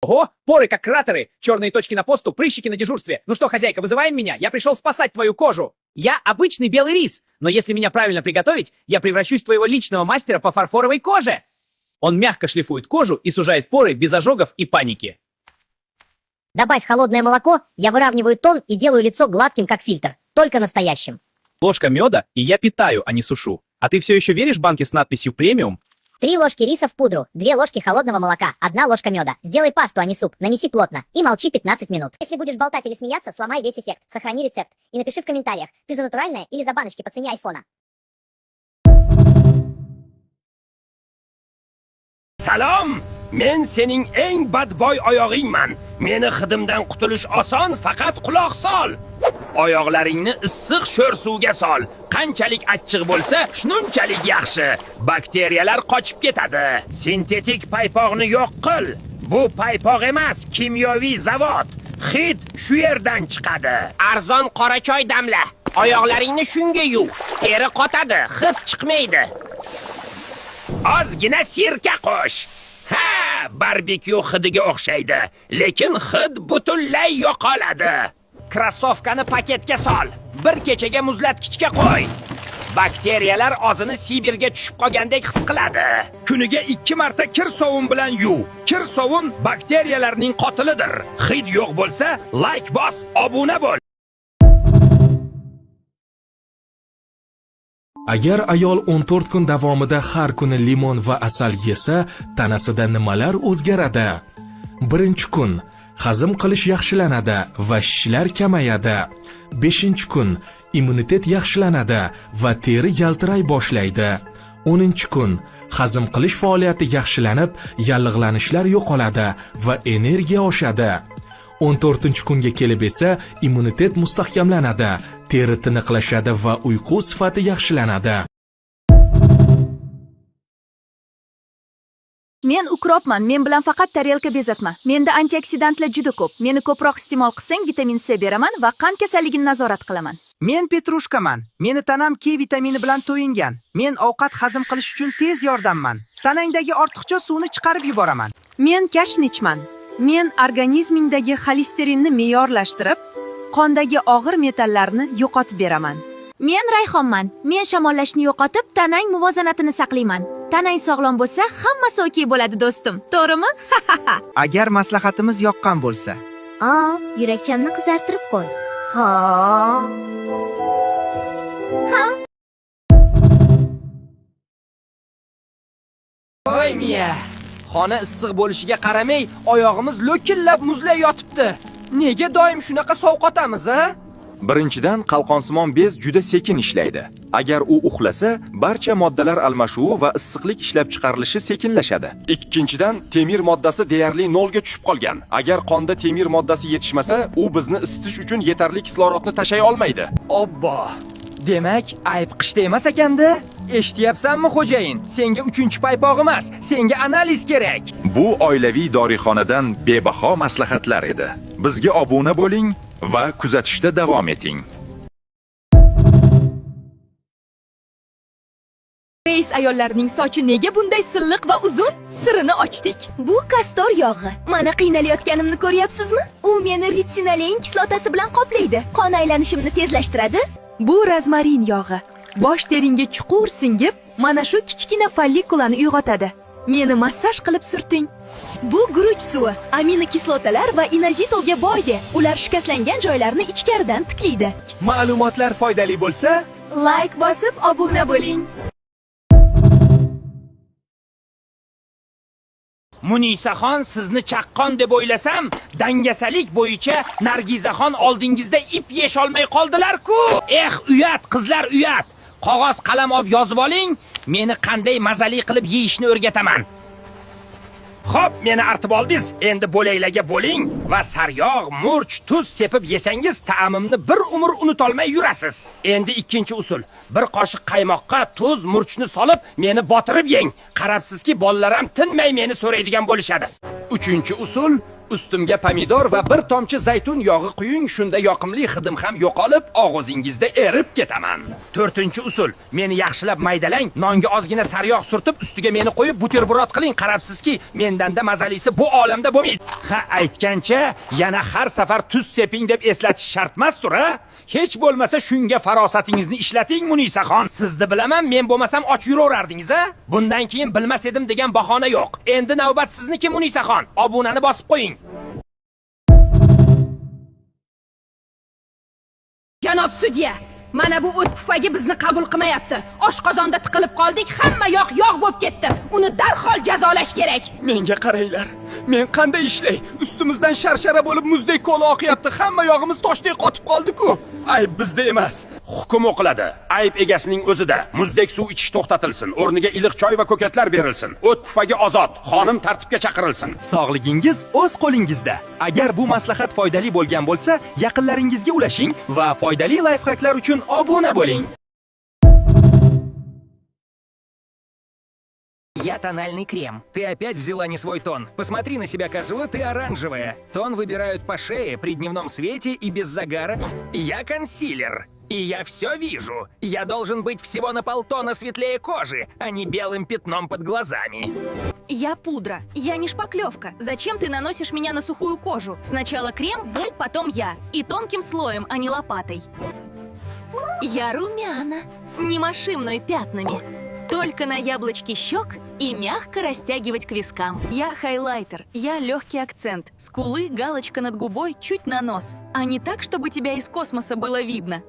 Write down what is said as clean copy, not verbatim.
Ого, поры как кратеры, черные точки на посту, прыщики на дежурстве. Ну что, хозяйка, вызываем меня? Я пришел спасать твою кожу. Я обычный белый рис, но если меня правильно приготовить, я превращусь в твоего личного мастера по фарфоровой коже. Он мягко шлифует кожу и сужает поры без ожогов и паники. Добавь холодное молоко, я выравниваю тон и делаю лицо гладким, как фильтр. Только настоящим. Ложка меда, и я питаю, а не сушу. А ты все еще веришь банке с надписью «премиум»? 3 ложки риса в пудру, 2 ложки холодного молока, 1 ложка меда. Сделай пасту, а не суп. Нанеси плотно и молчи 15 минут. Если будешь болтать или смеяться, сломай весь эффект. Сохрани рецепт и напиши в комментариях, ты за натуральное или за баночки по цене айфона. Salom! Men sening eng badbo'y oyog'ingman. Meni hidimdan qutulish oson, faqat quloq sol. Oyoqlaringni issiq sho'r suvga sol. Qanchalik achchiq bo'lsa, shunchalik yaxshi. Bakteriyalar qochib ketadi. Sintetik paypoqni yo'q qil. Bu paypoq emas, kimyoviy zavod. Hid shu yerdan chiqadi. Arzon qora choy damla. Oyoqlaringni shunga yuv. Teri qotadi, hid chiqmaydi. Ozgina sirka qo'sh. Ha, barbekyu hidiga o'xshaydi, lekin hid butunlay yo'qoladi. Krossovkani paketga sol, bir kechaga muzlatkichga qo'y. Bakteriyalar o'zini Sibirga tushib qolgandek his qiladi. Kuniga 2 marta kir sovun bilan yuv. Kir sovun bakteriyalarning qotilidir. Hid yo'q bo'lsa, like bos, obuna bo'l. Agar ayol 14 kun davomida har kuni limon va asal yesa, tanasida nimalar o'zgaradi? Birinchi kun hazm qilish yaxshilanadi va shishlar kamayadi. 5-kun immunitet yaxshilanadi va teri yaltiray boshlaydi. 10-kun hazm qilish faoliyati yaxshilanib, yallig'lanishlar yo'qoladi va energiya oshadi. 14-kunga kelib esa immunitet mustahkamlanadi, teri tiniqlashadi va uyqu sifati yaxshilanadi. Men ukropman, men bilan faqat tarelka bezatma. Menda antioksidantlar juda ko'p. Meni ko'proq iste'mol qilsang, vitamin C beraman va qand kasalligini nazorat qilaman. Men petrushkaman. Meni tanam K vitamini bilan to'yingan. Men ovqat hazm qilish uchun tez yordamman. Tanangdagi ortiqcha suvni chiqarib yuboraman. Men kashnichman. Men organizmingdagi xolesterinni me'yorlashtirib, qondagi og'ir metallarni yo'qotib beraman. Men rayhonman. Men shamollashni yo'qotib, tanang muvozanatini saqlayman. Tanang sog'lom bo'lsa, hammasi okey bo'ladi, do'stim. To'g'rimi? Agar maslahatimiz yoqqan bo'lsa. Yurakchamni qizartirib qo'y. Ha. Voy miya. Xona issiq bo'lishiga qaramay, oyog'imiz lo'killab muzlay yotibdi. Nega doim shunaqa sovqotamiz, a? Birinchidan, qalqonsimon bez juda sekin ishlaydi. Agar u uxlasa, barcha moddalar almashuvi va issiqlik ishlab chiqarilishi sekinlashadi. Ikkinchidan, temir moddasi deyarli 0 ga tushib qolgan. Agar qonda temir moddasi yetishmasa, u bizni isitish uchun yetarli kislorodni tashay olmaydi. Obbo. Demak, ayb qishda emas ekanda? Eshityapsanmi, xo'jayin? Senga 3-paypoq emas, senga analiz kerak. Bu oilaviy dorixonadan bebaho maslahatlar edi. Bizga obuna bo'ling va kuzatishda davom eting. Reis ayollarning sochi nega bunday silliq va uzun? Sirini ochdik. Bu kastor yog'i. Mana qiynalayotganimni ko'ryapsizmi? U meni ritsinalein kislotasi bilan qoplaydi. Qon aylanishimni tezlashtiradi. Bu rozmarin yog'i. Bosh teringga chuqur singib, mana shu kichkina follikulani uyg'otadi. Meni massaj qilib surting. Bu guruch suvi, aminokislotalar va inozitolga boydi. Ular shikastlangan joylarni ichkaridan tiklaydi. Ma'lumotlar foydali bo'lsa, Like bosib obuna bo'ling. Munisaxon sizni chaqqon deb o'ylasam, dangasalik bo'yicha Nargizaxon oldingizda ip yesh olmay qoldilar-ku. Uyat, qizlar uyat. Qog'oz qalam olib yozib oling, meni qanday mazali qilib yeyishni o'rgataman. Xo'p, meni artib oldingiz. Endi bo'laklarga bo'ling va saryog', murch, tuz sepib yesangiz, ta'amimni bir umr unutolmay yurasiz. Endi ikkinchi usul. Bir qoshiq qaymoqqa tuz, murchni solib, meni botirib yeng. Qarabsizki, bolalar ham tinmay meni so'raydigan bo'lishadi. Uchinchi usul, Ustimga pomidor va bir tomchi zaytun yog'i quying, shunda yoqimli hidim ham yo'qolib, og'zingizda erib ketaman. 4-usul. Meni yaxshilab maydalang, nonga ozgina sariyog' surtib, ustiga meni qo'yib buterbrod qiling. Qarabsizki, mendanda mazalisi bu olamda bo'lmaydi. Ha, aytgancha, yana har safar tuz seping deb eslatish shart emasdir, ha? Hech bo'lmasa shunga farosatingizni ishlating, Munisaxon. Sizni bilaman, men bo'lmasam och yuraverardingiz, ha? Bundan keyin bilmas edim degan bahona yo'q. Endi navbat sizniki, Munisaxon. Obunani bosib qo'ying. Janob sudya, mana bu o't pufagi bizni qabul qilmayapti. Oshqozonda tiqilib qoldik, hamma yoq yog' bo'lib ketdi. Uni darhol jazolash kerak. Menga qaranglar. Men qanday ishlay? Ustimizdan sharshara bo'lib muzdek ko'l oqyapti. Hamma yog'imiz toshdek qotib qoldi-ku. Ayb bizda emas. Hukm o'qiladi. Ayb egasining o'zida. Muzdek suv ichish to'xtatilsin. O'rniga iliq choy va ko'katlar berilsin. O't pufagi ozod. Xonim tartibga chaqirilsin. Sog'ligingiz o'z qo'lingizda. Agar bu maslahat foydali bo'lgan bo'lsa, yaqinlaringizga ulashing va foydali layfhaklar uchun obuna bo'ling. Я тональный крем. Ты опять взяла не свой тон. Посмотри на себя, козла, ты оранжевая. Тон выбирают по шее, при дневном свете и без загара. Я консилер. И я все вижу. Я должен быть всего на полтона светлее кожи, а не белым пятном под глазами. Я пудра. Я не шпаклевка. Зачем ты наносишь меня на сухую кожу? Сначала крем, вы, потом я. И тонким слоем, а не лопатой. Я румяна. Не маши мной пятнами. Только на яблочке щек и мягко растягивать к вискам. Я хайлайтер, я легкий акцент. Скулы, галочка над губой, чуть на нос. А не так, чтобы тебя из космоса было видно.